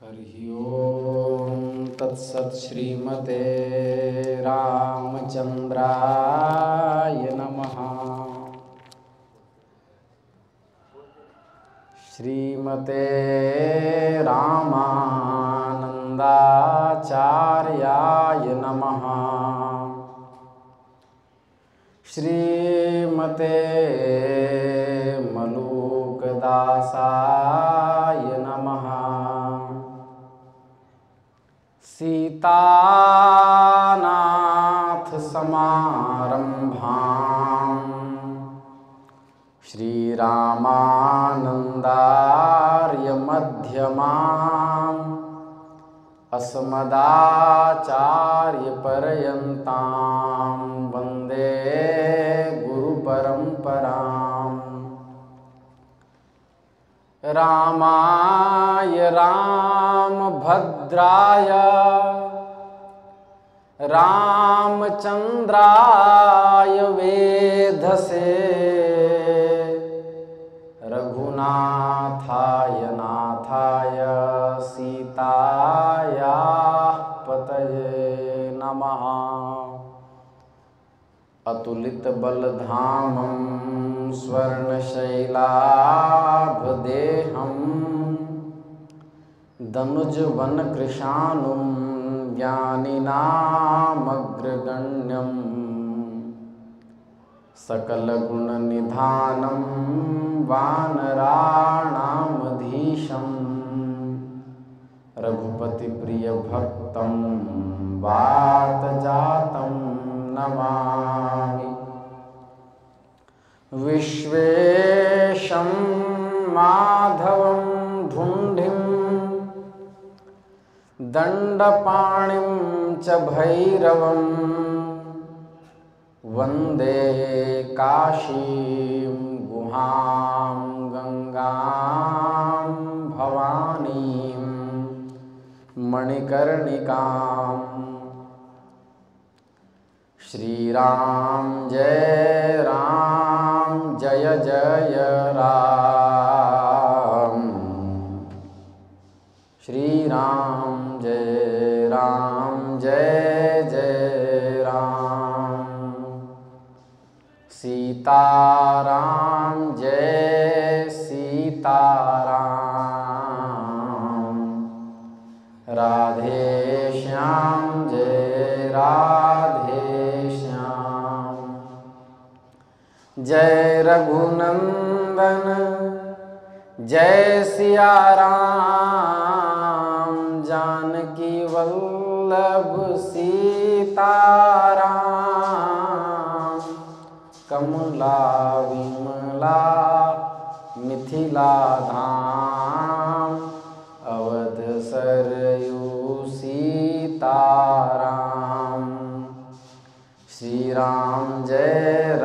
हरि ओम तत्सत् श्रीमते रामचंद्राय नमः। श्रीमते रामानंदाचार्याय नमः। श्रीमते मलूकदासाय नमः। सीतानाथ समारंभां श्रीरामानंदार्य मध्यमाम् अस्मदाचार्य पर्यन्तां वन्दे गुरुपरम्पराम्। रामाय रामभद्राय रामचंद्राय वेधसे रघुनाथाय नाथाय सीतायाः पतये नमः। अतुलित बलधामं स्वर्णशैलाभदेहं दनुजवनकृशानुं ज्ञानिनामग्रगण्यं सकलगुणनिधानं वानराणामधीशं रघुपतिप्रियभक्तं वातजातं नमामि। विश्वेशं माधवं धुण्ढिं दण्डपाणिं च भैरवं वन्दे काशीं गुहां गंगां भवानीं मणिकर्णिकाम्। श्रीराम जय जय राम। श्रीराम जय जय राम। सीताराम जय सीताराम। राधे श्याम जय राधे श्याम। जय रघुनंदन जय सिया राम। जानकी वल्लभ सीताराम। कमला विमला मिथिला धाम। अवध सरयू सीताराम। श्री राम जय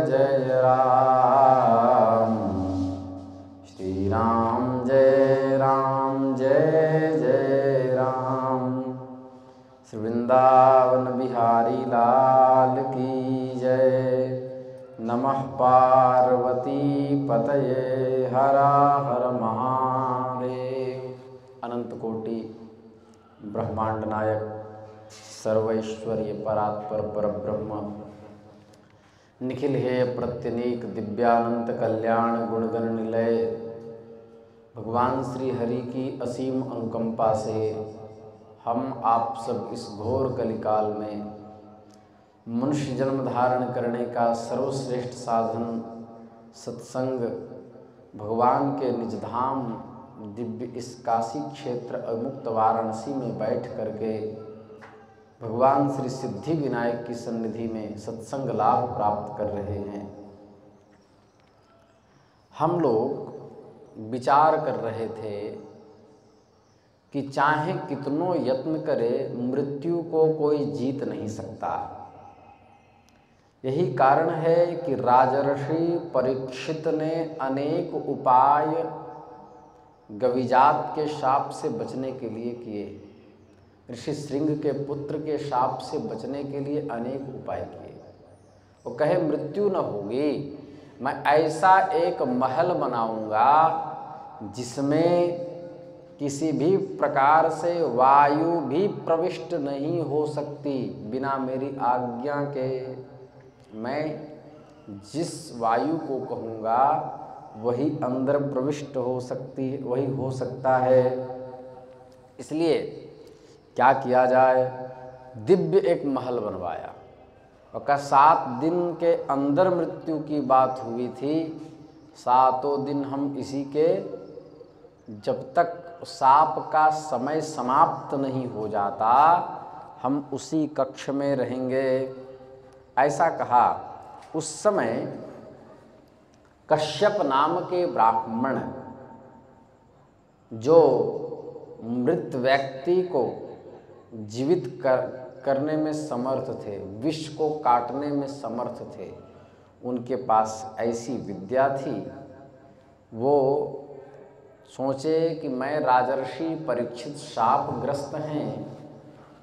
जय राम। श्री राम जय जय राम। श्री वृंदावन बिहारी लाल की जय। नमः पार्वती पतये हर हर महादेव। अनंत कोटि ब्रह्मांड नायक सर्वैश्वर्य परात्पर परब्रह्म निखिल हेय प्रत्यनीक दिव्यानंत कल्याण गुणगण निलय भगवान श्री हरि की असीम अनुकंपा से हम आप सब इस घोर कलिकाल में मनुष्य जन्म धारण करने का सर्वश्रेष्ठ साधन सत्संग भगवान के निज धाम दिव्य इस काशी क्षेत्र अमुक्त वाराणसी में बैठ करके भगवान श्री सिद्धि विनायक की सन्निधि में सत्संग लाभ प्राप्त कर रहे हैं। हम लोग विचार कर रहे थे कि चाहे कितनों यत्न करे मृत्यु को कोई जीत नहीं सकता। यही कारण है कि राजर्षि परीक्षित ने अनेक उपाय गविजात के शाप से बचने के लिए किए। ऋषि श्रृंग के पुत्र के शाप से बचने के लिए अनेक उपाय किए। वो कहे मृत्यु न होगी, मैं ऐसा एक महल बनाऊंगा जिसमें किसी भी प्रकार से वायु भी प्रविष्ट नहीं हो सकती बिना मेरी आज्ञा के। मैं जिस वायु को कहूँगा वही अंदर प्रविष्ट हो सकती है, वही हो सकता है। इसलिए क्या किया जाए, दिव्य एक महल बनवाया और कहा 7 दिन के अंदर मृत्यु की बात हुई थी, 7 दिन हम इसी के, जब तक साप का समय समाप्त नहीं हो जाता हम उसी कक्ष में रहेंगे, ऐसा कहा। उस समय कश्यप नाम के ब्राह्मण जो मृत व्यक्ति को जीवित करने में समर्थ थे, विष को काटने में समर्थ थे, उनके पास ऐसी विद्या थी। वो सोचे कि मैं राजर्षि परीक्षित शापग्रस्त हैं,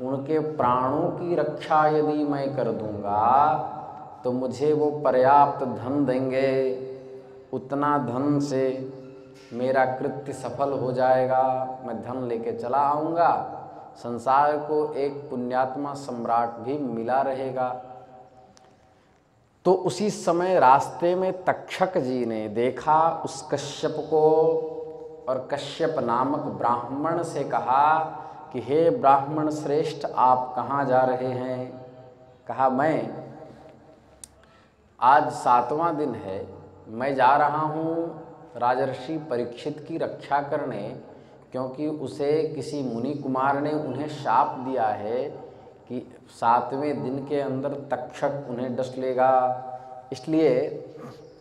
उनके प्राणों की रक्षा यदि मैं कर दूंगा तो मुझे वो पर्याप्त धन देंगे, उतना धन से मेरा कृत्य सफल हो जाएगा, मैं धन लेके चला आऊँगा, संसार को एक पुण्यात्मा सम्राट भी मिला रहेगा। तो उसी समय रास्ते में तक्षक जी ने देखा उस कश्यप को और कश्यप नामक ब्राह्मण से कहा कि हे ब्राह्मण श्रेष्ठ, आप कहाँ जा रहे हैं? कहा मैं आज 7वां दिन है, मैं जा रहा हूँ राजर्षि परीक्षित की रक्षा करने, क्योंकि उसे किसी मुनि कुमार ने उन्हें शाप दिया है कि 7वें दिन के अंदर तक्षक उन्हें डस लेगा, इसलिए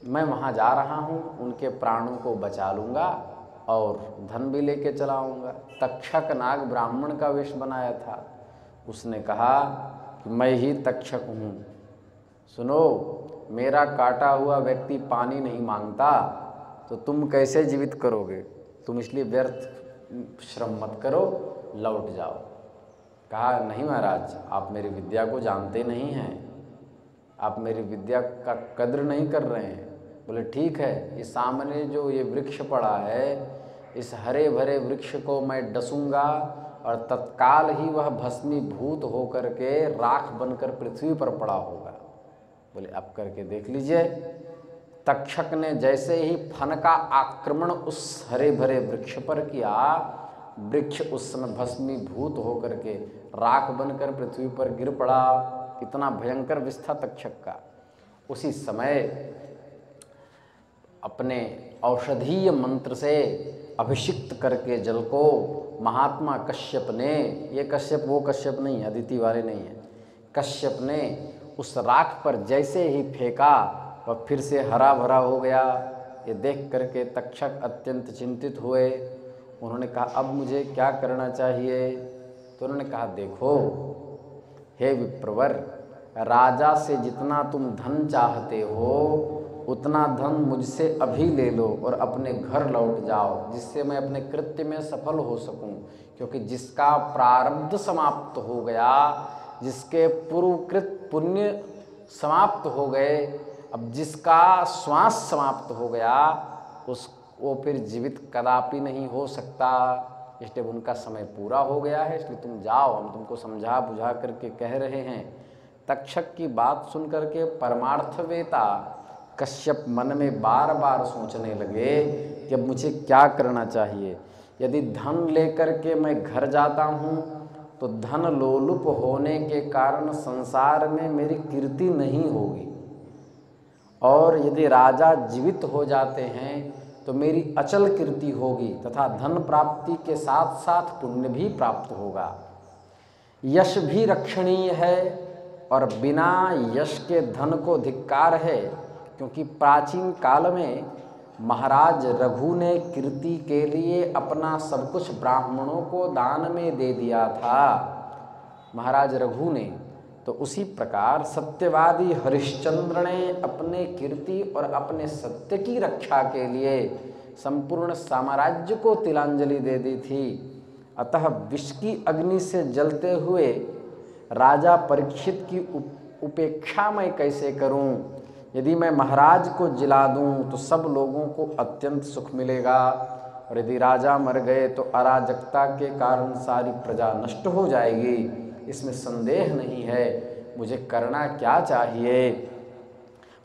मैं वहाँ जा रहा हूँ, उनके प्राणों को बचा लूँगा और धन भी लेके चला आऊँगा। तक्षक नाग ब्राह्मण का वेश बनाया था। उसने कहा कि मैं ही तक्षक हूँ, सुनो, मेरा काटा हुआ व्यक्ति पानी नहीं मांगता तो तुम कैसे जीवित करोगे? तुम इसलिए व्यर्थ श्रम मत करो, लौट जाओ। कहा नहीं महाराज, आप मेरी विद्या को जानते नहीं हैं, आप मेरी विद्या का कद्र नहीं कर रहे हैं। बोले ठीक है, ये सामने जो ये वृक्ष पड़ा है, इस हरे भरे वृक्ष को मैं डसूंगा और तत्काल ही वह भस्मीभूत होकर के राख बनकर पृथ्वी पर पड़ा होगा। बोले अब करके देख लीजिए। तक्षक ने जैसे ही फन का आक्रमण उस हरे भरे वृक्ष पर किया, वृक्ष उस समय भस्मीभूत होकर के राख बनकर पृथ्वी पर गिर पड़ा। इतना भयंकर विष था तक्षक का। उसी समय अपने औषधीय मंत्र से अभिषिक्त करके जल को महात्मा कश्यप ने, ये कश्यप वो कश्यप नहीं है, अदिति वाले नहीं है, कश्यप ने उस राख पर जैसे ही फेंका वह फिर से हरा भरा हो गया। ये देख करके तक्षक अत्यंत चिंतित हुए। उन्होंने कहा अब मुझे क्या करना चाहिए? तो उन्होंने कहा देखो हे विप्रवर, राजा से जितना तुम धन चाहते हो उतना धन मुझसे अभी ले लो और अपने घर लौट जाओ, जिससे मैं अपने कृत्य में सफल हो सकूं। क्योंकि जिसका प्रारब्ध समाप्त हो गया, जिसके पूर्वकृत पुण्य समाप्त हो गए, अब जिसका श्वास समाप्त हो गया वो फिर जीवित कदापि नहीं हो सकता। इसलिए उनका समय पूरा हो गया है, इसलिए तुम जाओ, हम तुमको समझा बुझा करके कह रहे हैं। तक्षक की बात सुन करके परमार्थवेता कश्यप मन में बार बार सोचने लगे कि अब मुझे क्या करना चाहिए। यदि धन लेकर के मैं घर जाता हूँ तो धन लोलुप होने के कारण संसार में मेरी कीर्ति नहीं होगी, और यदि राजा जीवित हो जाते हैं तो मेरी अचल कीर्ति होगी तथा धन प्राप्ति के साथ साथ पुण्य भी प्राप्त होगा। यश भी रक्षणीय है और बिना यश के धन को धिक्कार है, क्योंकि प्राचीन काल में महाराज रघु ने कीर्ति के लिए अपना सब कुछ ब्राह्मणों को दान में दे दिया था, महाराज रघु ने। तो उसी प्रकार सत्यवादी हरिश्चंद्र ने अपने कीर्ति और अपने सत्य की रक्षा के लिए संपूर्ण साम्राज्य को तिलांजलि दे दी थी। अतः विष की अग्नि से जलते हुए राजा परीक्षित की उपेक्षा मैं कैसे करूं? यदि मैं महाराज को जिला दूं तो सब लोगों को अत्यंत सुख मिलेगा और यदि राजा मर गए तो अराजकता के कारण सारी प्रजा नष्ट हो जाएगी, इसमें संदेह नहीं है। मुझे करना क्या चाहिए?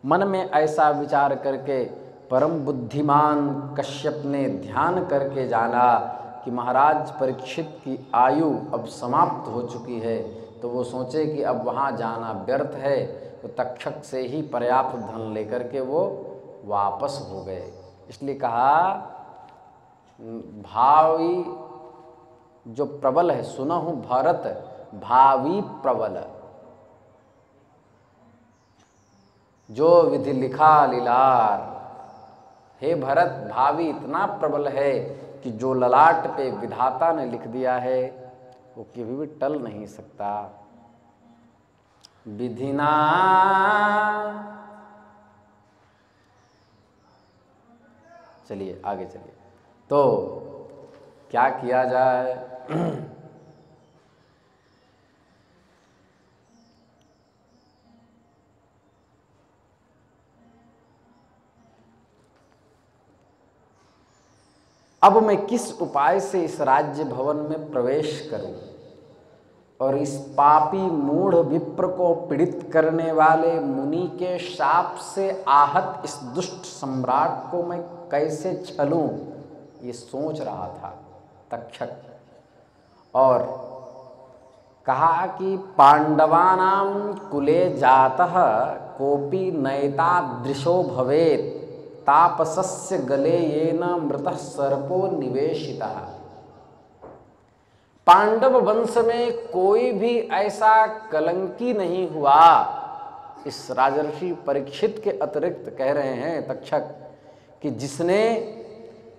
मन में ऐसा विचार करके परम बुद्धिमान कश्यप ने ध्यान करके जाना कि महाराज परीक्षित की आयु अब समाप्त हो चुकी है, तो वो सोचे कि अब वहाँ जाना व्यर्थ है, तो तक्षक से ही पर्याप्त धन लेकर के वो वापस हो गए। इसलिए कहा भावी जो प्रबल है, सुनहु भरत भावी प्रबल, जो विधि लिखा लीलार। हे भरत, भावी इतना प्रबल है कि जो ललाट पे विधाता ने लिख दिया है वो कभी भी टल नहीं सकता। विधिना चलिए आगे चलिए। तो क्या किया जाए? अब मैं किस उपाय से इस राज्य भवन में प्रवेश करूं और इस पापी मूढ़ विप्र को पीड़ित करने वाले मुनि के शाप से आहत इस दुष्ट सम्राट को मैं कैसे छलूं, ये सोच रहा था तक्षक। और कहा कि पांडवानां कुले जातः कोपि नैतादृशो भवेत् तापसस्य गले येन मृतः सर्पो निवेशितः। पांडव वंश में कोई भी ऐसा कलंकी नहीं हुआ, इस राजर्षि परीक्षित के अतिरिक्त कह रहे हैं तक्षक, कि जिसने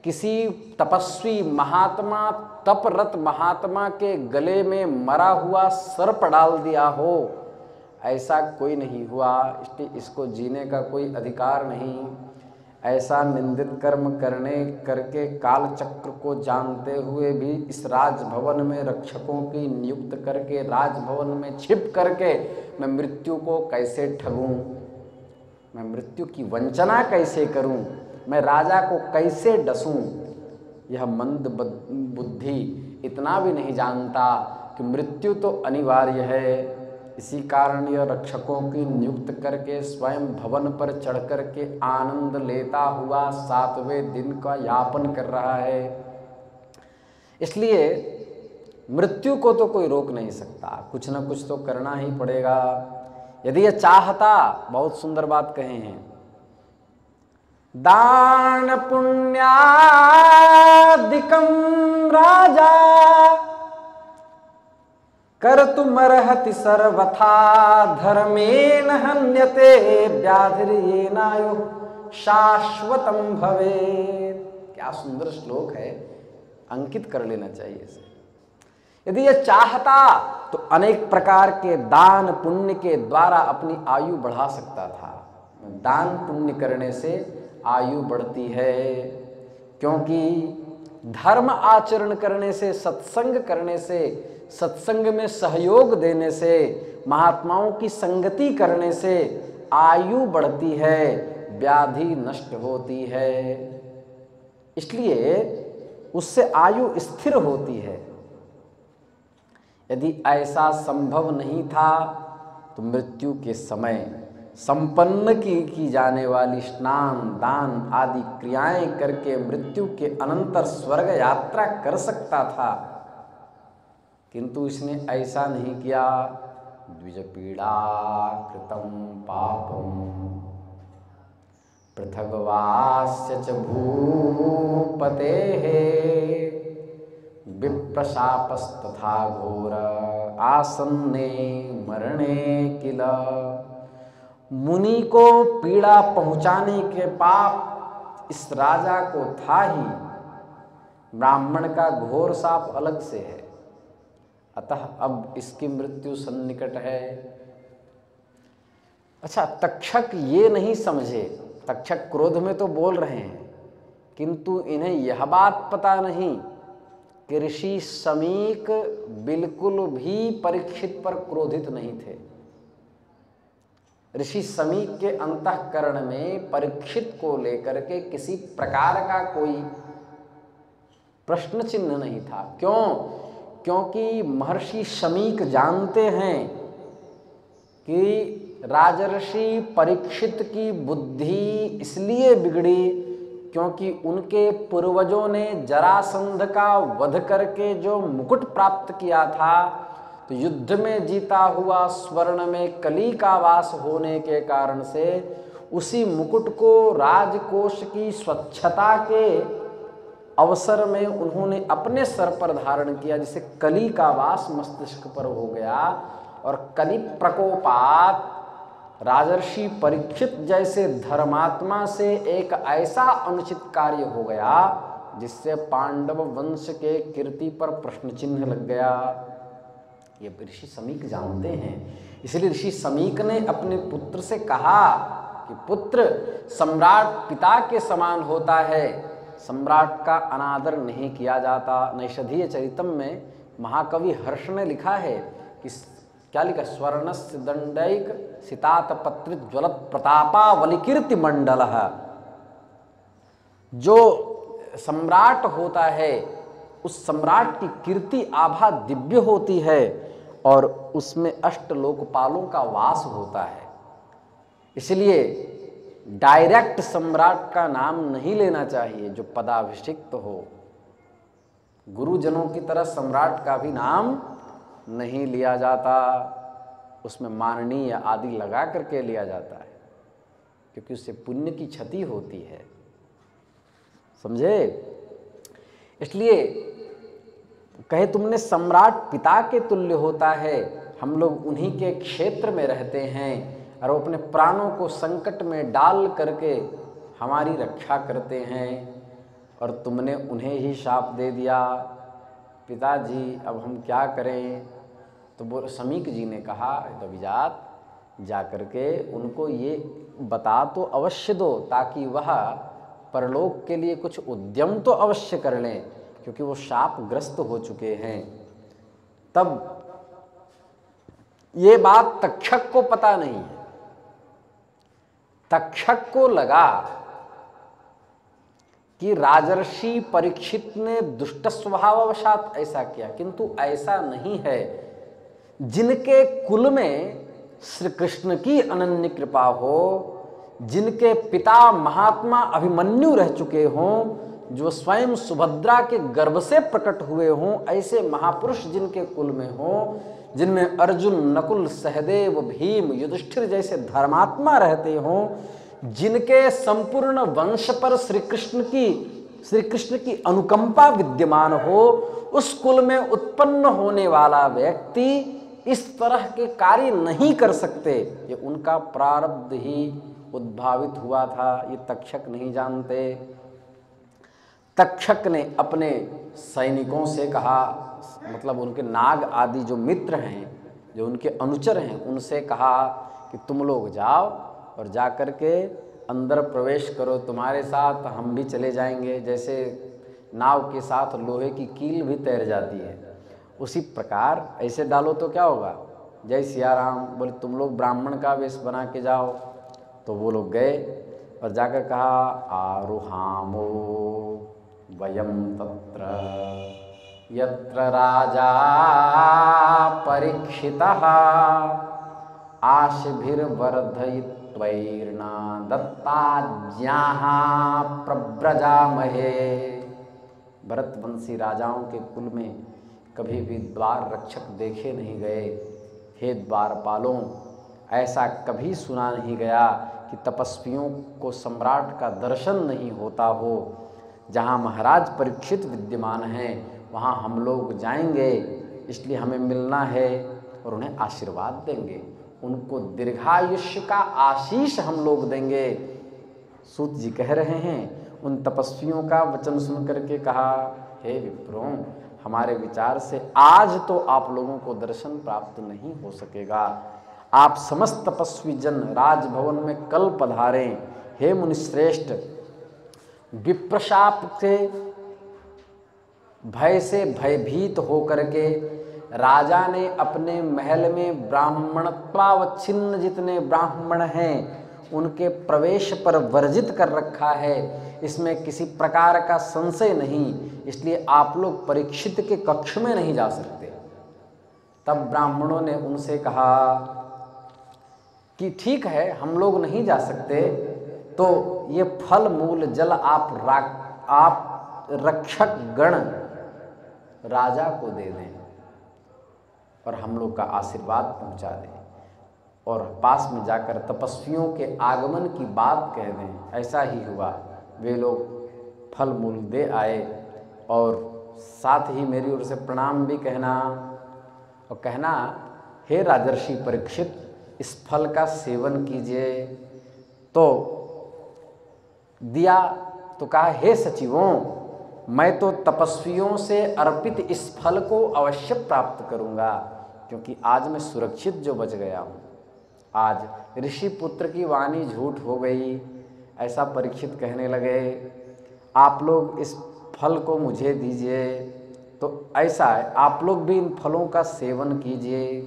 किसी तपस्वी महात्मा, तपरत महात्मा के गले में मरा हुआ सर्प डाल दिया हो, ऐसा कोई नहीं हुआ। इसलिए इसको जीने का कोई अधिकार नहीं। ऐसा निंदित कर्म करके काल चक्र को जानते हुए भी इस राजभवन में रक्षकों की नियुक्त करके राजभवन में छिप करके मैं मृत्यु को कैसे ठगूं, मैं मृत्यु की वंचना कैसे करूं, मैं राजा को कैसे डसूं। यह मंद बुद्धि इतना भी नहीं जानता कि मृत्यु तो अनिवार्य है। इसी कारण यह रक्षकों की नियुक्त करके स्वयं भवन पर चढ़ कर के आनंद लेता हुआ 7वें दिन का यापन कर रहा है। इसलिए मृत्यु को तो कोई रोक नहीं सकता, कुछ न कुछ तो करना ही पड़ेगा। यदि यह चाहता, बहुत सुंदर बात कहे हैं, दान पुण्यादिकं राजा कर्तुमर्हति सर्वथा धर्मेण हन्यते व्याधिर्येनायु शाश्वतम भवेत्। क्या सुंदर श्लोक है, अंकित कर लेना चाहिए इसे। यदि यह चाहता तो अनेक प्रकार के दान पुण्य के द्वारा अपनी आयु बढ़ा सकता था। दान पुण्य करने से आयु बढ़ती है, क्योंकि धर्म आचरण करने से, सत्संग करने से, सत्संग में सहयोग देने से, महात्माओं की संगति करने से आयु बढ़ती है, व्याधि नष्ट होती है। इसलिए उससे आयु स्थिर होती है। यदि ऐसा संभव नहीं था तो मृत्यु के समय संपन्न की जाने वाली स्नान, दान आदि क्रियाएं करके मृत्यु के अनंतर स्वर्ग यात्रा कर सकता था, किंतु इसने ऐसा नहीं किया। द्विज पीड़ा कृतं पापम पृथग्वास्य च भूपतेः विप्रशापस्तथा घोर आसन्ने मरणे किल। मुनि को पीड़ा पहुंचाने के पाप इस राजा को था ही, ब्राह्मण का घोर शाप अलग से है। अतः अब इसकी मृत्यु सन्निकट है। अच्छा, तक्षक ये नहीं समझे, तक्षक क्रोध में तो बोल रहे हैं, किंतु इन्हें यह बात पता नहीं कि ऋषि समीक बिल्कुल भी परीक्षित पर क्रोधित नहीं थे। ऋषि समीक के अंतःकरण में परीक्षित को लेकर के किसी प्रकार का कोई प्रश्न चिन्ह नहीं था। क्यों? क्योंकि महर्षि शमीक जानते हैं कि राजर्षि परीक्षित की बुद्धि इसलिए बिगड़ी क्योंकि उनके पूर्वजों ने जरासंध का वध करके जो मुकुट प्राप्त किया था, तो युद्ध में जीता हुआ स्वर्ण में कली का वास होने के कारण से उसी मुकुट को राजकोष की स्वच्छता के अवसर में उन्होंने अपने सर पर धारण किया, जिससे कली का वास मस्तिष्क पर हो गया। और कली प्रकोपात राजर्षि परीक्षित जैसे धर्मात्मा से एक ऐसा अनुचित कार्य हो गया जिससे पांडव वंश के कीर्ति पर प्रश्न चिन्ह लग गया। ये ऋषि समीक जानते हैं। इसलिए ऋषि समीक ने अपने पुत्र से कहा कि पुत्र, सम्राट पिता के समान होता है, सम्राट का अनादर नहीं किया जाता। नैषधीय चरितम में महाकवि हर्ष ने लिखा है कि क्या लिखा, स्वर्णस्य दंडैक सितात पत्रित ज्वलत प्रतापावली कीर्ति मंडल। जो सम्राट होता है उस सम्राट की कीर्ति आभा दिव्य होती है और उसमें अष्ट लोकपालों का वास होता है। इसलिए डायरेक्ट सम्राट का नाम नहीं लेना चाहिए जो पदाभिषिक्त हो। गुरुजनों की तरह सम्राट का भी नाम नहीं लिया जाता, उसमें माननीय आदि लगा करके लिया जाता है, क्योंकि उससे पुण्य की क्षति होती है, समझे। इसलिए कहे तुमने सम्राट पिता के तुल्य होता है, हम लोग उन्हीं के क्षेत्र में रहते हैं और वो अपने प्राणों को संकट में डाल करके हमारी रक्षा करते हैं, और तुमने उन्हें ही शाप दे दिया। पिताजी अब हम क्या करें? तो वो समीक जी ने कहा, अभिजात जा करके उनको ये बता तो अवश्य दो, ताकि वह परलोक के लिए कुछ उद्यम तो अवश्य कर लें, क्योंकि वो शापग्रस्त हो चुके हैं। तब ये बात तक्षक को पता नहीं है। तक्षक को लगा कि राजर्षि परीक्षित ने दुष्ट स्वभाववशात ऐसा किया, किंतु ऐसा नहीं है। जिनके कुल में श्री कृष्ण की अनन्य कृपा हो, जिनके पिता महात्मा अभिमन्यु रह चुके हों, जो स्वयं सुभद्रा के गर्भ से प्रकट हुए हों, ऐसे महापुरुष जिनके कुल में हों, जिनमें अर्जुन, नकुल, सहदेव, भीम, युधिष्ठिर जैसे धर्मात्मा रहते हों, जिनके संपूर्ण वंश पर श्री कृष्ण की अनुकंपा विद्यमान हो, उस कुल में उत्पन्न होने वाला व्यक्ति इस तरह के कार्य नहीं कर सकते। ये उनका प्रारब्ध ही उद्भावित हुआ था, ये तक्षक नहीं जानते। तक्षक ने अपने सैनिकों से कहा, मतलब उनके नाग आदि जो मित्र हैं, जो उनके अनुचर हैं, उनसे कहा कि तुम लोग जाओ और जा कर के अंदर प्रवेश करो, तुम्हारे साथ हम भी चले जाएंगे। जैसे नाव के साथ लोहे की कील भी तैर जाती है, उसी प्रकार ऐसे डालो तो क्या होगा। जय सिया राम। बोले तुम लोग ब्राह्मण का वेश बना के जाओ। तो वो लोग गए और जाकर कहा, आरुहामो वयम तत्र यत्र राजा परीक्षितः आशिभिर्वर्धयित्वैर्न दत्ताज्ञाः प्रव्रजामहे। भरतवंशी राजाओं के कुल में कभी भी द्वार रक्षक देखे नहीं गए। हे द्वारपालों, ऐसा कभी सुना नहीं गया कि तपस्वियों को सम्राट का दर्शन नहीं होता हो। जहाँ महाराज परीक्षित विद्यमान हैं वहाँ हम लोग जाएंगे, इसलिए हमें मिलना है और उन्हें आशीर्वाद देंगे, उनको दीर्घायुष्य का आशीष हम लोग देंगे। सूत जी कह रहे हैं, उन तपस्वियों का वचन सुन करके कहा, हे विप्रों, हमारे विचार से आज तो आप लोगों को दर्शन प्राप्त नहीं हो सकेगा। आप समस्त तपस्वी जन राजभवन में कल पधारें। हे मुनिश्रेष्ठ, विप्रशाप से भय से भयभीत होकर के राजा ने अपने महल में ब्राह्मणत्वावच्छिन्न जितने ब्राह्मण हैं उनके प्रवेश पर वर्जित कर रखा है, इसमें किसी प्रकार का संशय नहीं, इसलिए आप लोग परीक्षित के कक्ष में नहीं जा सकते। तब ब्राह्मणों ने उनसे कहा कि ठीक है, हम लोग नहीं जा सकते, तो ये फल मूल जल आप रक्षक गण राजा को दे दें और हम लोग का आशीर्वाद पहुंचा दें और पास में जाकर तपस्वियों के आगमन की बात कह दें। ऐसा ही हुआ, वे लोग फल मूल दे आए और साथ ही मेरी ओर से प्रणाम भी कहना और कहना, हे राजर्षि परीक्षित, इस फल का सेवन कीजिए। तो दिया तो कहा, हे सचिवों, मैं तो तपस्वियों से अर्पित इस फल को अवश्य प्राप्त करूंगा, क्योंकि आज मैं सुरक्षित जो बच गया हूँ। आज ऋषि पुत्र की वाणी झूठ हो गई, ऐसा परीक्षित कहने लगे। आप लोग इस फल को मुझे दीजिए। तो ऐसा है, आप लोग भी इन फलों का सेवन कीजिए।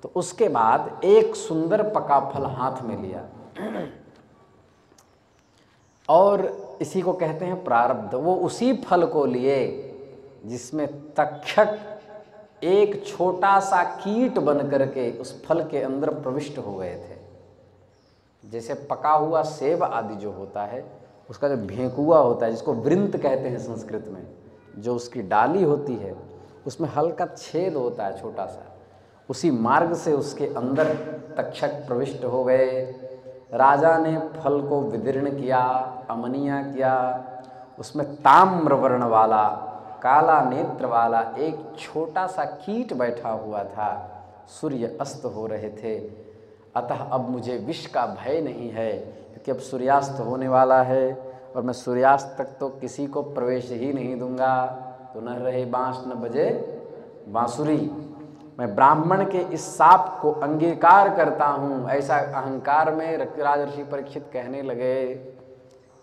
तो उसके बाद एक सुंदर पका फल हाथ में लिया और इसी को कहते हैं प्रारब्ध। वो उसी फल को लिए जिसमें तक्षक एक छोटा सा कीट बन करके उस फल के अंदर प्रविष्ट हो गए थे। जैसे पका हुआ सेब आदि जो होता है, उसका जो भेंकुआ होता है, जिसको वृंत कहते हैं संस्कृत में, जो उसकी डाली होती है उसमें हल्का छेद होता है छोटा सा, उसी मार्ग से उसके अंदर तक्षक प्रविष्ट हो गए। राजा ने फल को विदीर्ण किया, अमनिया किया। उसमें ताम्र वर्ण वाला, काला नेत्र वाला एक छोटा सा कीट बैठा हुआ था। सूर्य अस्त हो रहे थे, अतः अब मुझे विष का भय नहीं है, क्योंकि अब सूर्यास्त होने वाला है और मैं सूर्यास्त तक तो किसी को प्रवेश ही नहीं दूंगा। तो न रहे बांस न बजे बांसुरी। मैं ब्राह्मण के इस शाप को अंगीकार करता हूँ। ऐसा अहंकार में राजर्षि परीक्षित कहने लगे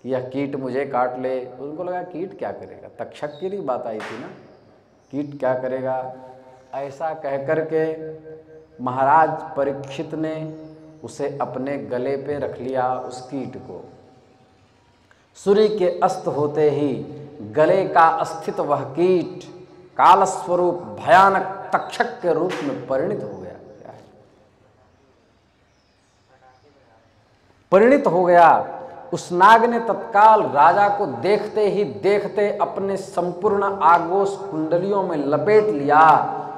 कि यह कीट मुझे काट ले। उनको लगा कीट क्या करेगा, तक्षक की नहीं बात आई थी ना, कीट क्या करेगा। ऐसा कह कर के महाराज परीक्षित ने उसे अपने गले पे रख लिया, उस कीट को। सूर्य के अस्त होते ही गले का अस्थित वह कीट कालस्वरूप भयानक तक्षक के रूप में परिणित हो गया। परिणित हो गया। उस नाग ने तत्काल राजा को देखते ही देखते अपने संपूर्ण आगोश कुंडलियों में लपेट लिया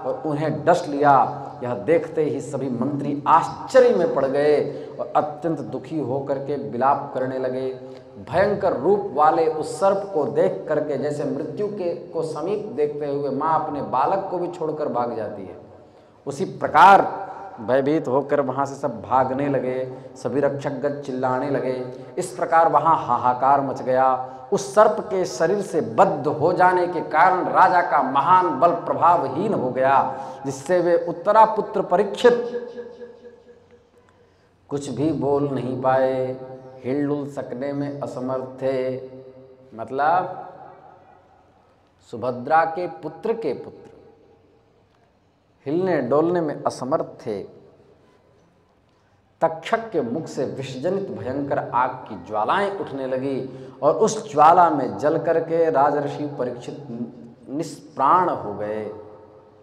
और उन्हें डस लिया। यह देखते ही सभी मंत्री आश्चर्य में पड़ गए और अत्यंत दुखी होकर के विलाप करने लगे। भयंकर रूप वाले उस सर्प को देख करके जैसे मृत्यु को समीप देखते हुए माँ अपने बालक को भी छोड़कर भाग जाती है, उसी प्रकार भयभीत होकर वहाँ से सब भागने लगे। सभी रक्षकगण चिल्लाने लगे। इस प्रकार वहाँ हाहाकार मच गया। उस सर्प के शरीर से बद्ध हो जाने के कारण राजा का महान बल प्रभावहीन हो गया, जिससे वे उत्तरापुत्र परीक्षित कुछ भी बोल नहीं पाए, हिलडुल सकने में असमर्थ थे। मतलब सुभद्रा के पुत्र हिलने डोलने में असमर्थ थे। तक्षक के मुख से विषजनित भयंकर आग की ज्वालाएं उठने लगी और उस ज्वाला में जल करके राजर्षि परीक्षित निष्प्राण हो गए।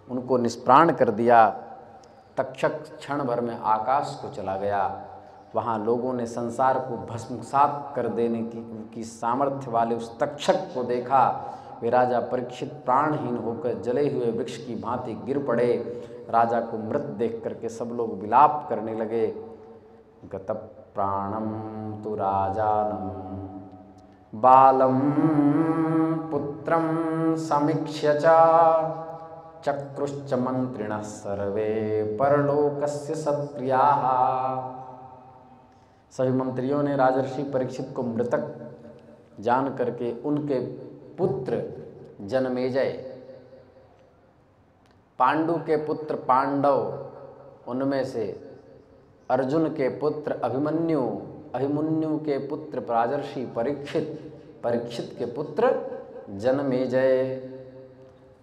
उनको निष्प्राण कर दिया। तक्षक क्षण भर में आकाश को चला गया। वहाँ लोगों ने संसार को भस्मसात कर देने की सामर्थ्य वाले उस तक्षक को देखा। वे राजा परीक्षित प्राणहीन होकर जले हुए वृक्ष की भांति गिर पड़े। राजा को मृत देख करके सब लोग विलाप करने लगे। गत प्राणम तु राजानम बालम पुत्रम समीक्ष्य च चक्रुश्च मंत्रिणः सर्वे परलोकस्य सत्प्रियाः। सभी मंत्रियों ने राजर्षि परीक्षित को मृतक जान करके उनके पुत्र जनमेजय, पांडु के पुत्र पांडव, उनमें से अर्जुन के पुत्र अभिमन्यु, अभिमन्यु के पुत्र राजर्षि परीक्षित, परीक्षित के पुत्र जनमेजय।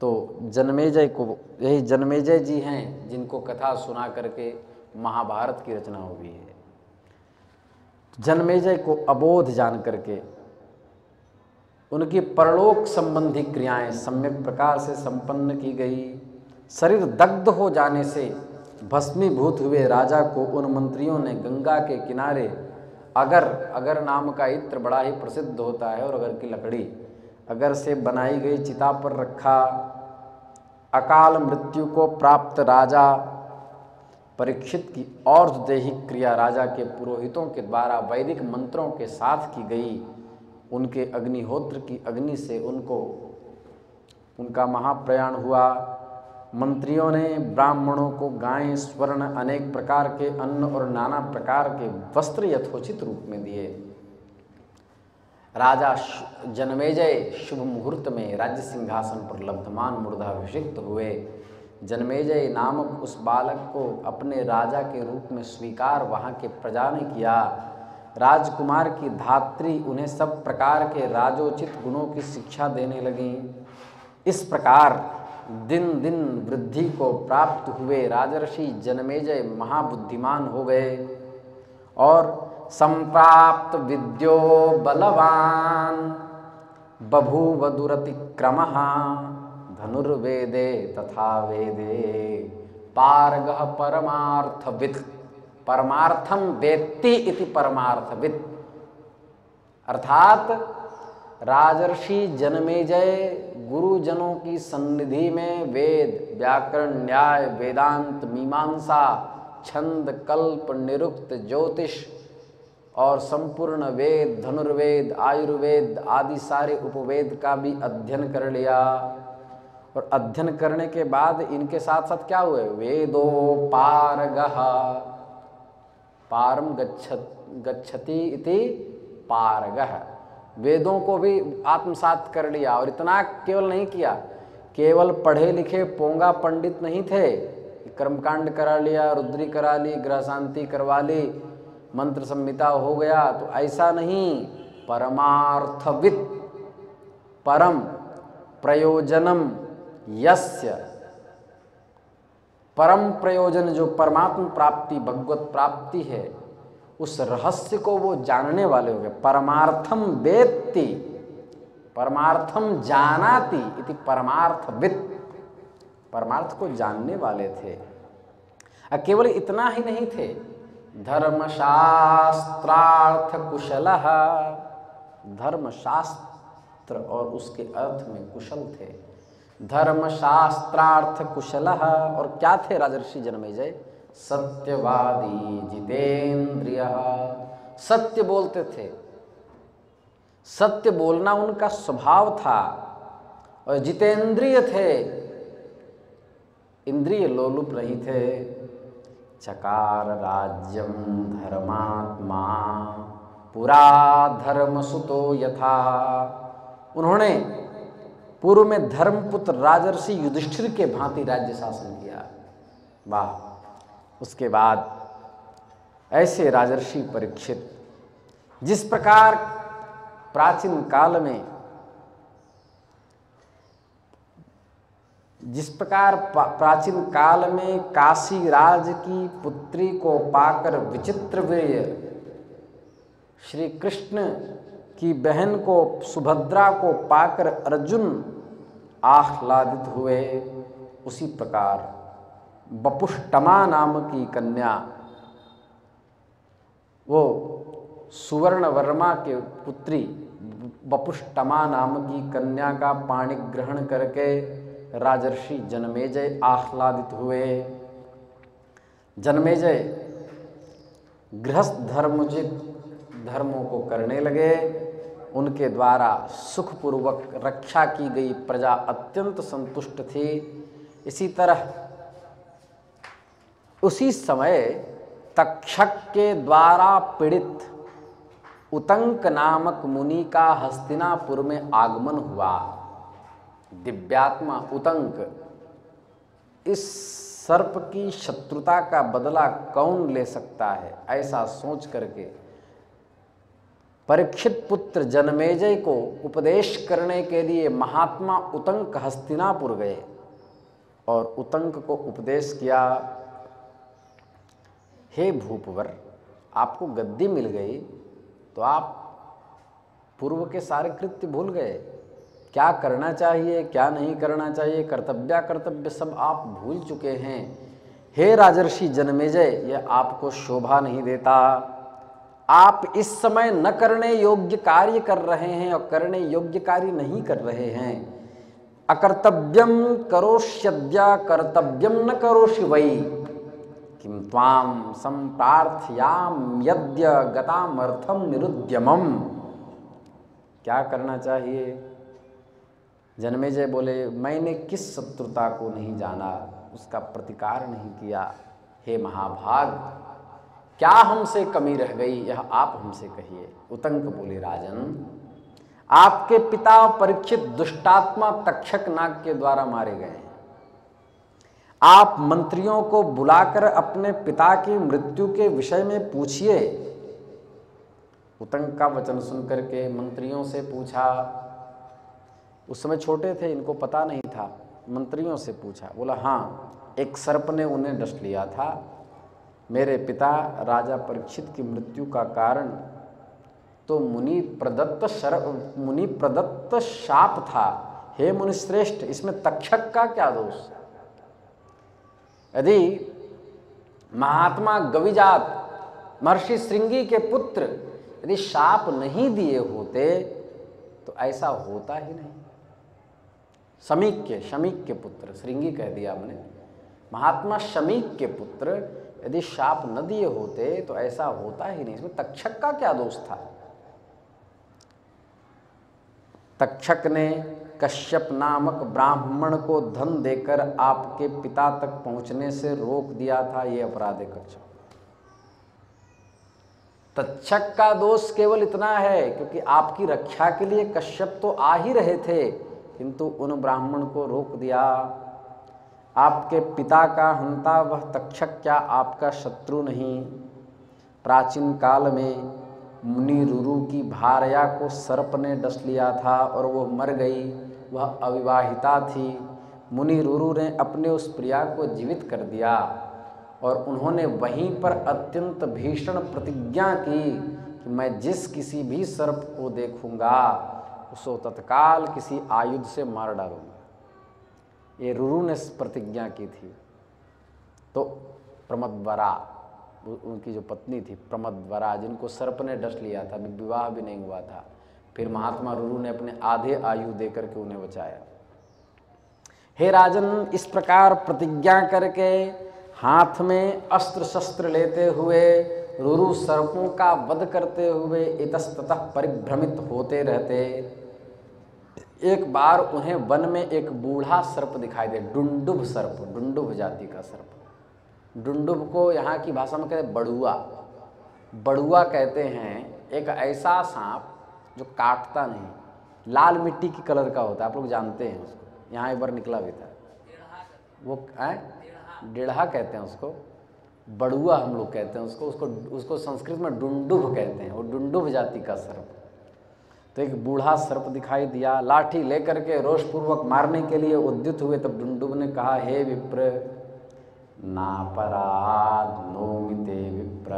तो जनमेजय को, यही जनमेजय जी हैं जिनको कथा सुना करके महाभारत की रचना हुई है। जन्मेजय को अबोध जान करके उनकी परलोक संबंधी क्रियाएं सम्यक प्रकार से संपन्न की गई। शरीर दग्ध हो जाने से भस्मीभूत हुए राजा को उन मंत्रियों ने गंगा के किनारे अगर नाम का इत्र बड़ा ही प्रसिद्ध होता है और अगर की लकड़ी अगर से बनाई गई चिता पर रखा। अकाल मृत्यु को प्राप्त राजा परीक्षित की और दैहिक क्रिया राजा के पुरोहितों के द्वारा वैदिक मंत्रों के साथ की गई। उनके अग्निहोत्र की अग्नि से उनका महाप्रयाण हुआ। मंत्रियों ने ब्राह्मणों को गायें, स्वर्ण, अनेक प्रकार के अन्न और नाना प्रकार के वस्त्र यथोचित रूप में दिए। राजा जन्मेजय शुभ मुहूर्त में राज्य सिंहासन पर लब्धमान मूर्धाभिषिक्त हुए। जन्मेजय नामक उस बालक को अपने राजा के रूप में स्वीकार वहाँ के प्रजा ने किया। राजकुमार की धात्री उन्हें सब प्रकार के राजोचित गुणों की शिक्षा देने लगी। इस प्रकार दिन दिन वृद्धि को प्राप्त हुए राजर्षि जन्मेजय महाबुद्धिमान हो गए और संप्राप्त विद्यो बलवान बभूव दुरतिक्रमः धनुर्वेदे तथा वेदे पारगः परमार्थवित्। परमार्थम वेत्ति इति परमार्थवित्, अर्थात राजर्षि जन्मेजय गुरुजनों की सन्निधि में वेद, व्याकरण, न्याय, वेदांत, मीमांसा, छंद, कल्प, निरुक्त, ज्योतिष और संपूर्ण वेद, धनुर्वेद, आयुर्वेद आदि सारे उपवेद का भी अध्ययन कर लिया। और अध्ययन करने के बाद इनके साथ साथ क्या हुए? वेदो पारगः, पारम गच्छति इति पारगः, वेदों को भी आत्मसात कर लिया। और इतना केवल नहीं किया, केवल पढ़े लिखे पोंगा पंडित नहीं थे, कर्मकांड करा लिया, रुद्री करा ली, ग्रह शांति करवा ली, मंत्र संहिता हो गया, तो ऐसा नहीं। परमार्थवित्, परम प्रयोजनम यस्य, परम प्रयोजन जो परमात्म प्राप्ति, भगवत प्राप्ति है, उस रहस्य को वो जानने वाले हो गए। परमार्थम वेत्ति, परमार्थम जानाति इति परमार्थवित्, परमार्थ को जानने वाले थे। केवल इतना ही नहीं थे, धर्मशास्त्रार्थ कुशलः, धर्मशास्त्र और उसके अर्थ में कुशल थे। धर्मशास्त्रार्थ कुशलः, और क्या थे राजर्षि जन्मेजय? सत्यवादी जितेंद्रिय, सत्य बोलते थे, सत्य बोलना उनका स्वभाव था। और जितेंद्रिय थे, इंद्रिय लोलुप नहीं थे। चकार राज्यम धर्मात्मा पुरा धर्मसुतो यथा, उन्होंने पूर्व में धर्मपुत्र राजर्षि युधिष्ठिर के भांति राज्य शासन किया। वाह! उसके बाद ऐसे राजर्षि परीक्षित, जिस प्रकार प्राचीन काल में, प्राचीन काल में काशी राज की पुत्री को पाकर विचित्र वीर्य श्री कृष्ण की बहन को सुभद्रा को पाकर अर्जुन आह्लादित हुए, उसी प्रकार बपुष्टमा नाम की कन्या, वो सुवर्ण वर्मा के पुत्री बपुष्टमा नाम की कन्या का पाणी ग्रहण करके राजर्षि जन्मेजय आह्लादित हुए। जन्मेजय गृहस्थ धर्मोचित धर्मों को करने लगे। उनके द्वारा सुखपूर्वक रक्षा की गई प्रजा अत्यंत संतुष्ट थी। इसी तरह उसी समय तक्षक के द्वारा पीड़ित उतंक नामक मुनि का हस्तिनापुर में आगमन हुआ। दिव्यात्मा उतंक, इस सर्प की शत्रुता का बदला कौन ले सकता है, ऐसा सोच करके परीक्षित पुत्र जन्मेजय को उपदेश करने के लिए महात्मा उतंक हस्तिनापुर गए और उतंक को उपदेश किया, हे भूपवर, आपको गद्दी मिल गई तो आप पूर्व के सारे कृत्य भूल गए। क्या करना चाहिए, क्या नहीं करना चाहिए, कर्तव्य कर्तव्य सब आप भूल चुके हैं। हे राजर्षि जन्मेजय, यह आपको शोभा नहीं देता। आप इस समय न करने योग्य कार्य कर रहे हैं और करने योग्य कार्य नहीं कर रहे हैं। अकर्तव्यम करोष्यद्य कर्तव्यम न करोषि वै, किम त्वाम संप्रार्थयाम यद्य गतामर्थम निरुद्यमम। क्या करना चाहिए? जन्मेजय बोले, मैंने किस शत्रुता को नहीं जाना, उसका प्रतिकार नहीं किया। हे महाभाग, क्या हमसे कमी रह गई, यह आप हमसे कहिए। उतंक बोले, राजन, आपके पिता परीक्षित दुष्टात्मा तक्षक नाग के द्वारा मारे गए हैं। आप मंत्रियों को बुलाकर अपने पिता की मृत्यु के विषय में पूछिए। उतंक का वचन सुनकर के मंत्रियों से पूछा। उस समय छोटे थे, इनको पता नहीं था। मंत्रियों से पूछा, बोला हाँ, एक सर्प ने उन्हें डस लिया था। मेरे पिता राजा परीक्षित की मृत्यु का कारण तो मुनि प्रदत्त शाप था। हे मुनिश्रेष्ठ, इसमें तक्षक का क्या दोष? यदि महात्मा गविजात महर्षि श्रृंगी के पुत्र यदि शाप नहीं दिए होते तो ऐसा होता ही नहीं। शमीक के पुत्र, श्रृंगी कह दिया हमने, महात्मा शमीक के पुत्र यदि शाप न दिए होते तो ऐसा होता ही नहीं। इसमें तक्षक का क्या दोष था? तक्षक ने कश्यप नामक ब्राह्मण को धन देकर आपके पिता तक पहुंचने से रोक दिया था। ये अपराध है कक्षक। तक्षक का दोष केवल इतना है क्योंकि आपकी रक्षा के लिए कश्यप तो आ ही रहे थे, किंतु उन ब्राह्मण को रोक दिया। आपके पिता का हंता वह तक्षक क्या आपका शत्रु नहीं? प्राचीन काल में मुनि रुरु की भार्या को सर्प ने डस लिया था और वो मर गई। वह अविवाहिता थी। मुनि रुरु ने अपने उस प्रिया को जीवित कर दिया और उन्होंने वहीं पर अत्यंत भीषण प्रतिज्ञा की कि मैं जिस किसी भी सर्प को देखूंगा उसको तत्काल किसी आयुध से मार डालूंगा। ये रुरु ने प्रतिज्ञा की थी। तो प्रमदवरा, उनकी जो पत्नी थी प्रमदवरा, जिनको सर्प ने डस लिया था, विवाह भी नहीं हुआ था, फिर महात्मा रुरु ने अपने आधे आयु देकर के उन्हें बचाया। हे राजन, इस प्रकार प्रतिज्ञा करके हाथ में अस्त्र शस्त्र लेते हुए रुरु सर्पों का वध करते हुए इतस्ततः परिभ्रमित होते रहते। एक बार उन्हें वन में एक बूढ़ा सर्प दिखाई दे, डुंडुभ सर्प, डुंडुभ जाति का सर्प। डुंडुभ को यहाँ की भाषा में कहते हैं बड़ुआ। बड़ुआ कहते हैं एक ऐसा सांप जो काटता नहीं, लाल मिट्टी की कलर का होता है, आप लोग जानते हैं उसको, यहाँ एक बार निकला भी था वो। डेढ़ा कहते हैं उसको, बड़ुआ हम लोग कहते हैं उसको संस्कृत में डुंडुभ कहते हैं। वो डुंडुभ जाति का सर्प। तो एक बूढ़ा सर्प दिखाई दिया, लाठी लेकर के रोषपूर्वक मारने के लिए उद्युत हुए। तब डुंडुभ ने कहा, हे विप्र, नापराध नोमिते विप्र,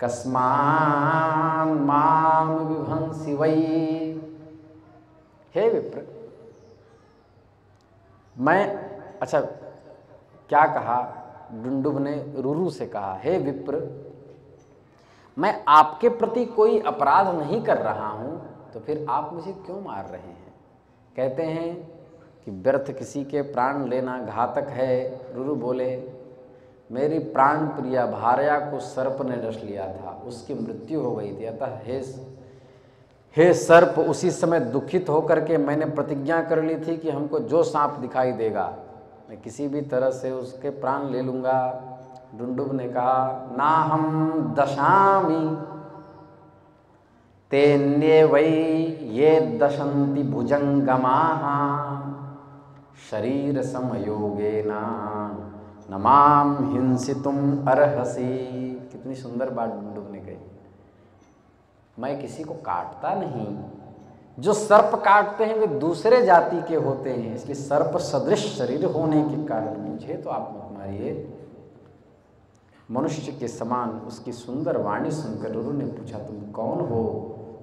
कस्मान माम विभंसि वै। हे विप्र, मैं, अच्छा क्या कहा डुंडुभ ने? रुरु से कहा, हे विप्र, मैं आपके प्रति कोई अपराध नहीं कर रहा हूं, तो फिर आप मुझे क्यों मार रहे हैं? कहते हैं कि व्यर्थ किसी के प्राण लेना घातक है। रुरु बोले, मेरी प्राण प्रिया भार्या को सर्प ने डस लिया था, उसकी मृत्यु हो गई थी। अतः हे सर्प, उसी समय दुखित होकर के मैंने प्रतिज्ञा कर ली थी कि हमको जो सांप दिखाई देगा मैं किसी भी तरह से उसके प्राण ले लूँगा। डुंडुभ ने कहा, ना हम दशामी तेन्ये वै ये दशंति भुजंगमाः शरीर समयोगेना नमाम हिंसितुम अर्हसि। कितनी सुंदर बात डुंडुभ ने कही। मैं किसी को काटता नहीं, जो सर्प काटते हैं वे दूसरे जाति के होते हैं, इसलिए सर्प सदृश शरीर होने के कारण मुझे तो आप मत मारिए। मनुष्य के समान उसकी सुंदर वाणी सुनकर रुरु ने पूछा, तुम कौन हो?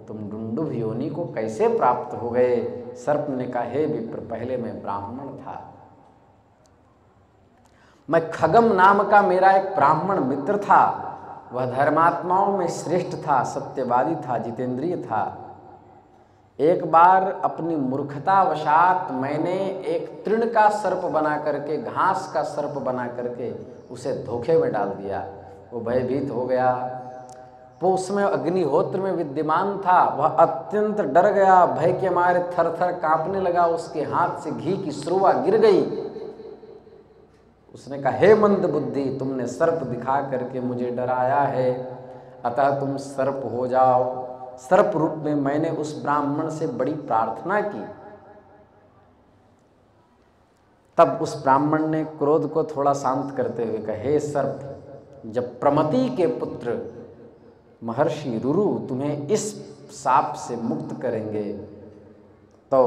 तुम डुंडुभ योनि को कैसे प्राप्त हो गए? सर्प ने कहा, हे विप्र, पहले मैं ब्राह्मण था। मैं खगम नाम का मेरा एक ब्राह्मण मित्र था। वह धर्मात्माओं में श्रेष्ठ था, सत्यवादी था, जितेंद्रिय था। एक बार अपनी मूर्खतावशात मैंने एक तृण का सर्प बना करके, घास का सर्प बना करके उसे धोखे में डाल दिया। वो भयभीत हो गया। वो उसमें अग्निहोत्र में विद्यमान था। वह अत्यंत डर गया, भय के मारे थर थर कांपने लगा। उसके हाथ से घी की स्रुवा गिर गई। उसने कहा, हे मंद बुद्धि, तुमने सर्प दिखा करके मुझे डराया है, अतः तुम सर्प हो जाओ। सर्प रूप में मैंने उस ब्राह्मण से बड़ी प्रार्थना की। तब उस ब्राह्मण ने क्रोध को थोड़ा शांत करते हुए कहा, हे सर्प, जब प्रमति के पुत्र महर्षि रुरु तुम्हें इस शाप से मुक्त करेंगे तो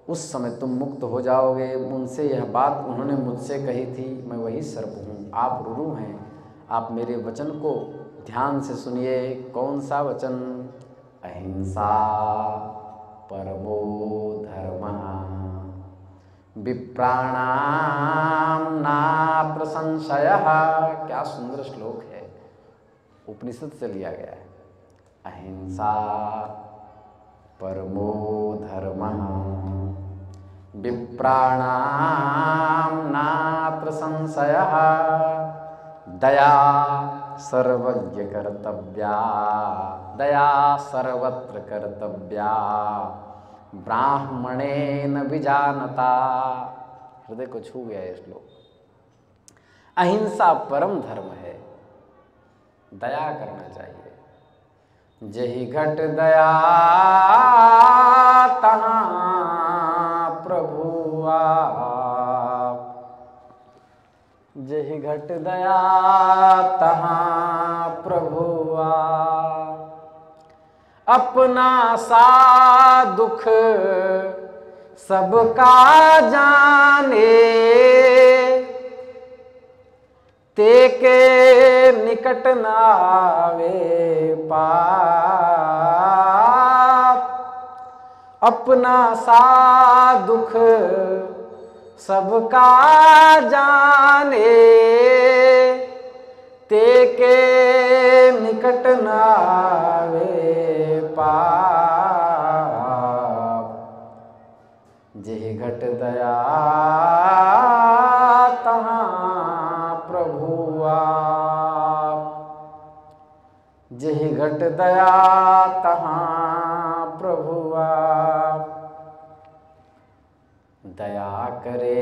उस समय तुम मुक्त हो जाओगे। उनसे यह बात उन्होंने मुझसे कही थी। मैं वही सर्प हूँ, आप रुरु हैं। आप मेरे वचन को ध्यान से सुनिए। कौन सा वचन? अहिंसा परमो धर्मः विप्राणाम नात्र संशयः। क्या सुंदर श्लोक है, उपनिषद से लिया गया है। अहिंसा परमो धर्मः विप्राणाम नात्र संशयः दया सर्वज्ञ कर्तव्या, दया सर्वत्र कर्तव्या ब्राह्मणेन विजानता। हृदय को छू गया ये श्लोक। अहिंसा परम धर्म है, दया करना चाहिए। जहि घट दया तहाँ प्रभु आप, जहि घट दया तहाँ प्रभु आप। अपना सा दुख सबका जाने, ते के निकट नावे पाप। अपना सा दुख सबका जाने, ते के निकट नावे पाप। जेहि घट दया तहाँ प्रभु आप, जेहि घट दया तहाँ प्रभु आप। दया करे,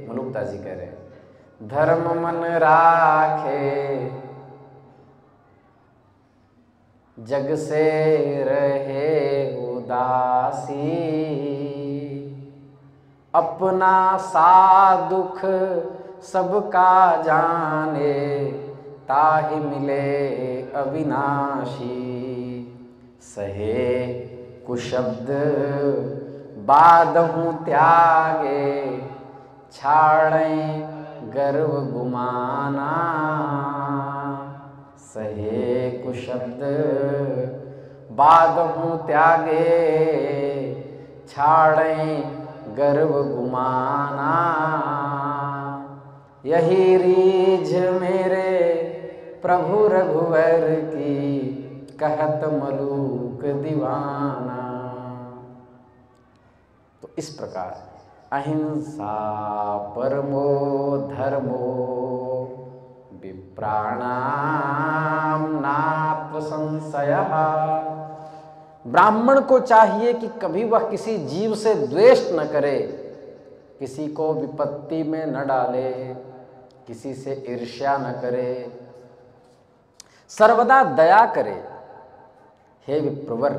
मनुक्ता जी कह रहे, धर्म मन राखे, जग से रहे उदासी। अपना सा दुख सबका जाने, ताहि मिले अविनाशी। सहे कुशब्द बादहु त्यागे, छाड़ें गर्व गुमाना। सहे कुशब्द बादहु त्यागे, छाड़ें गर्व गुमाना। यही रीझ मेरे प्रभु रघुवर की, कहत मलूक दीवाना। तो इस प्रकार अहिंसा परमो धर्मो विप्राणाम नात्र संशयः। ब्राह्मण को चाहिए कि कभी वह किसी जीव से द्वेष न करे, किसी को विपत्ति में न डाले, किसी से ईर्ष्या न करे, सर्वदा दया करे। हे विप्रवर,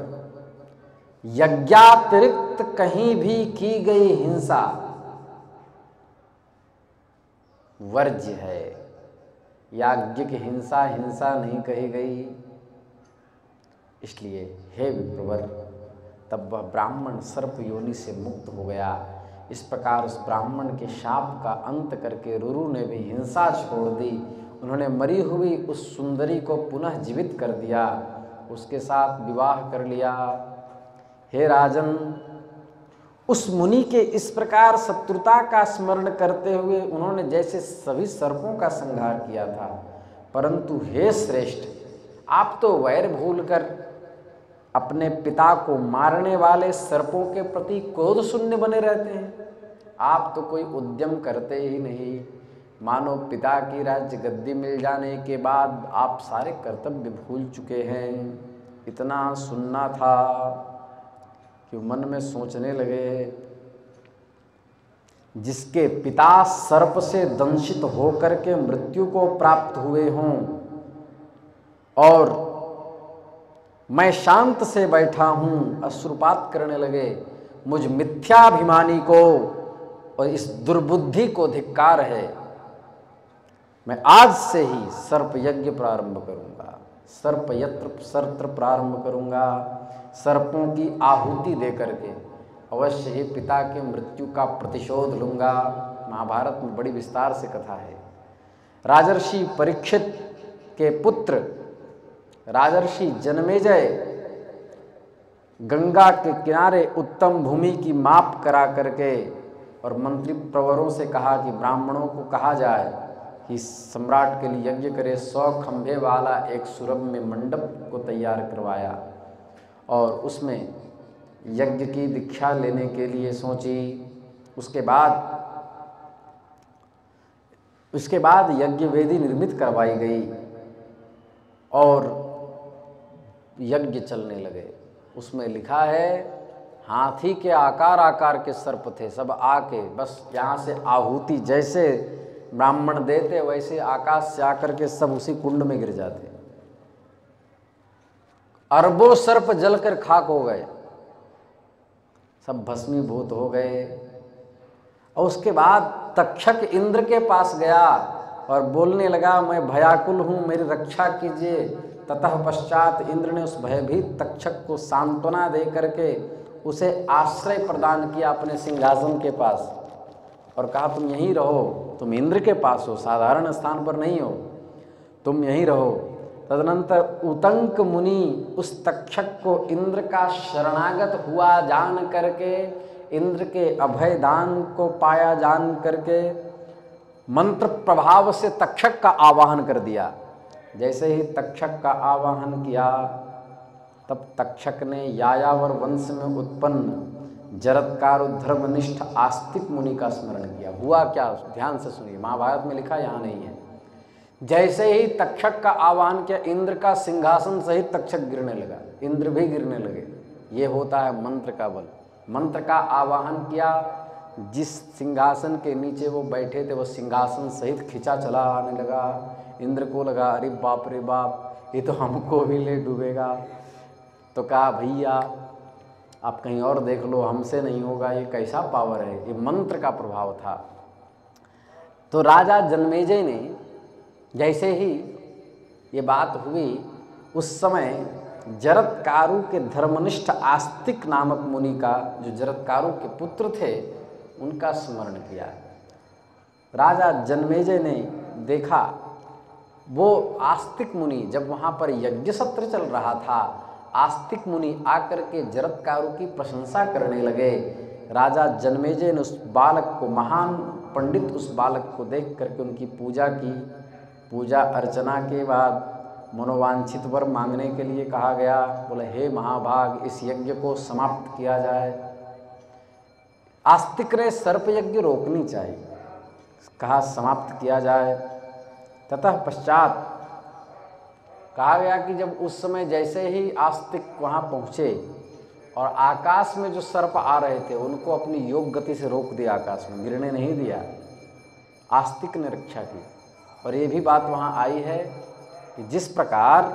यज्ञातिरिक्त कहीं भी की गई हिंसा वर्ज्य है। याज्ञिक हिंसा हिंसा नहीं कही गई। इसलिए हे विप्रवर, तब वह ब्राह्मण सर्प योनि से मुक्त हो गया। इस प्रकार उस ब्राह्मण के शाप का अंत करके रुरु ने भी हिंसा छोड़ दी। उन्होंने मरी हुई उस सुंदरी को पुनः जीवित कर दिया, उसके साथ विवाह कर लिया। हे राजन, उस मुनि के इस प्रकार शत्रुता का स्मरण करते हुए उन्होंने जैसे सभी सर्पों का संहार किया था, परंतु हे श्रेष्ठ, आप तो वैर भूलकर अपने पिता को मारने वाले सर्पों के प्रति क्रोध शून्य बने रहते हैं। आप तो कोई उद्यम करते ही नहीं, मानो पिता की राज्य गद्दी मिल जाने के बाद आप सारे कर्तव्य भूल चुके हैं। इतना सुनना था कि मन में सोचने लगे, जिसके पिता सर्प से दंशित होकर के मृत्यु को प्राप्त हुए हों और मैं शांत से बैठा हूं, अश्रुपात करने लगे। मुझ मिथ्याभिमानी को और इस दुर्बुद्धि को धिक्कार है। मैं आज से ही सर्प यज्ञ प्रारंभ करूंगा, सर्प यत्र प्रारंभ करूंगा, सर्पों की आहुति दे करके अवश्य ही पिता के मृत्यु का प्रतिशोध लूंगा। महाभारत में बड़ी विस्तार से कथा है। राजर्षि परीक्षित के पुत्र राजर्षि जन्मेजय गंगा के किनारे उत्तम भूमि की माप करा करके और मंत्री प्रवरों से कहा कि ब्राह्मणों को कहा जाए कि सम्राट के लिए यज्ञ करे। 100 खंभे वाला एक सुरम्य मंडप को तैयार करवाया और उसमें यज्ञ की दीक्षा लेने के लिए सोची। उसके बाद यज्ञ वेदी निर्मित करवाई गई और यज्ञ चलने लगे। उसमें लिखा है, हाथी के आकार के सर्प थे, सब आके बस यहाँ से आहुति जैसे ब्राह्मण देते वैसे आकाश से आकर के सब उसी कुंड में गिर जाते। अरबों सर्प जलकर खाक हो गए, सब भस्मीभूत हो गए। और उसके बाद तक्षक इंद्र के पास गया और बोलने लगा, मैं भयाकुल हूँ, मेरी रक्षा कीजिए। ततः पश्चात इंद्र ने उस भयभीत तक्षक को सांत्वना दे करके उसे आश्रय प्रदान किया अपने सिंहासन के पास और कहा, तुम यहीं रहो, तुम इंद्र के पास हो, साधारण स्थान पर नहीं हो, तुम यहीं रहो। तदनंतर उतंक मुनि उस तक्षक को इंद्र का शरणागत हुआ जान करके, इंद्र के अभय दान को पाया जान करके मंत्र प्रभाव से तक्षक का आवाहन कर दिया। जैसे ही तक्षक का आवाहन किया तब तक्षक ने यायावर वंश में उत्पन्न जरत्कारु धर्मनिष्ठ आस्तिक मुनि का स्मरण किया। हुआ क्या, ध्यान से सुनिए, महाभारत में लिखा, यहाँ नहीं है। जैसे ही तक्षक का आवाहन किया, इंद्र का सिंहासन सहित तक्षक गिरने लगा, इंद्र भी गिरने लगे। ये होता है मंत्र का बल। मंत्र का आवाहन किया, जिस सिंहासन के नीचे वो बैठे थे वो सिंहासन सहित खिंचा चला आने लगा। इंद्र को लगा, अरे बाप रे बाप, ये तो हमको भी ले डूबेगा। तो कहा, भैया आप कहीं और देख लो, हमसे नहीं होगा, ये कैसा पावर है। ये मंत्र का प्रभाव था। तो राजा जन्मेजय ने जैसे ही ये बात हुई, उस समय जरत्कारु के धर्मनिष्ठ आस्तिक नामक मुनि का, जो जरत्कारु के पुत्र थे, उनका स्मरण किया। राजा जन्मेजय ने देखा वो आस्तिक मुनि, जब वहाँ पर यज्ञ सत्र चल रहा था, आस्तिक मुनि आकर के जरत्कारु की प्रशंसा करने लगे। राजा जन्मेजय ने उस बालक को, महान पंडित उस बालक को देख करके उनकी पूजा की। पूजा अर्चना के बाद मनोवांछित वर मांगने के लिए कहा गया। बोले, हे महाभाग, इस यज्ञ को समाप्त किया जाए। आस्तिक ने सर्प यज्ञ रोकनी चाहिए, कहा समाप्त किया जाए। ततः पश्चात कहा गया कि जब उस समय जैसे ही आस्तिक वहाँ पहुँचे और आकाश में जो सर्प आ रहे थे उनको अपनी योग गति से रोक दिया, आकाश में गिरने नहीं दिया। आस्तिक ने रक्षा की। और ये भी बात वहाँ आई है कि जिस प्रकार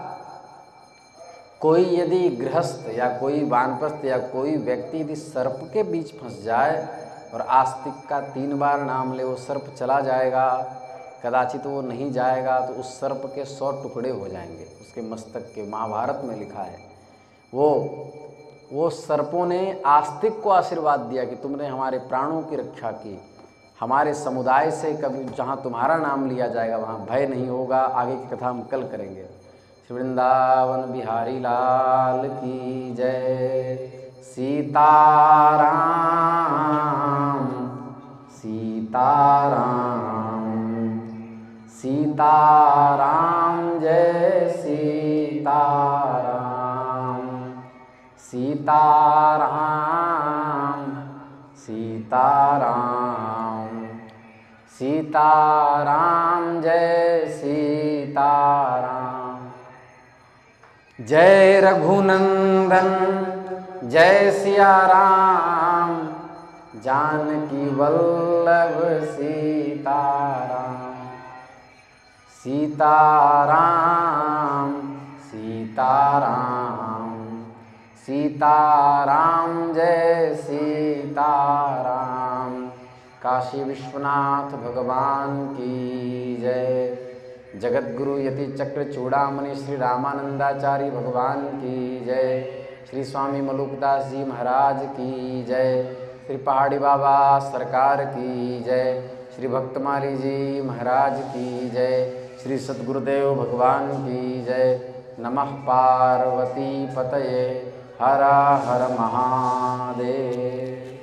कोई यदि गृहस्थ या कोई वानप्रस्थ या कोई व्यक्ति यदि सर्प के बीच फंस जाए और आस्तिक का 3 बार नाम ले, वो सर्प चला जाएगा, कदाचित वो नहीं जाएगा तो उस सर्प के 100 टुकड़े हो जाएंगे उसके मस्तक के। महाभारत में लिखा है। वो वो सर्पों ने आस्तिक को आशीर्वाद दिया कि तुमने हमारे प्राणों की रक्षा की, हमारे समुदाय से कभी जहाँ तुम्हारा नाम लिया जाएगा वहाँ भय नहीं होगा। आगे की कथा हम कल करेंगे। श्री वृंदावन बिहारी लाल की जय। सीताराम सीताराम सीताराम जय सीताराम सीताराम सीताराम सीताराम जय सीताराम। जय रघुनंदन जय सिया राम, जानकी वल्लभ सीताराम सीताराम सीताराम सीताराम जय सीताराम। काशी विश्वनाथ भगवान की जय। जगद्गुरु यति चक्र चूड़ामणि श्री रामानंदाचार्य भगवान की जय। श्री स्वामी मलुकदास जी महाराज की जय। श्री पहाड़ी बाबा सरकार की जय। श्री भक्तमाली जी महाराज की जय। श्री सद्गुरुदेव भगवान की जय। नमः पार्वती पतये। हर हर महादेव।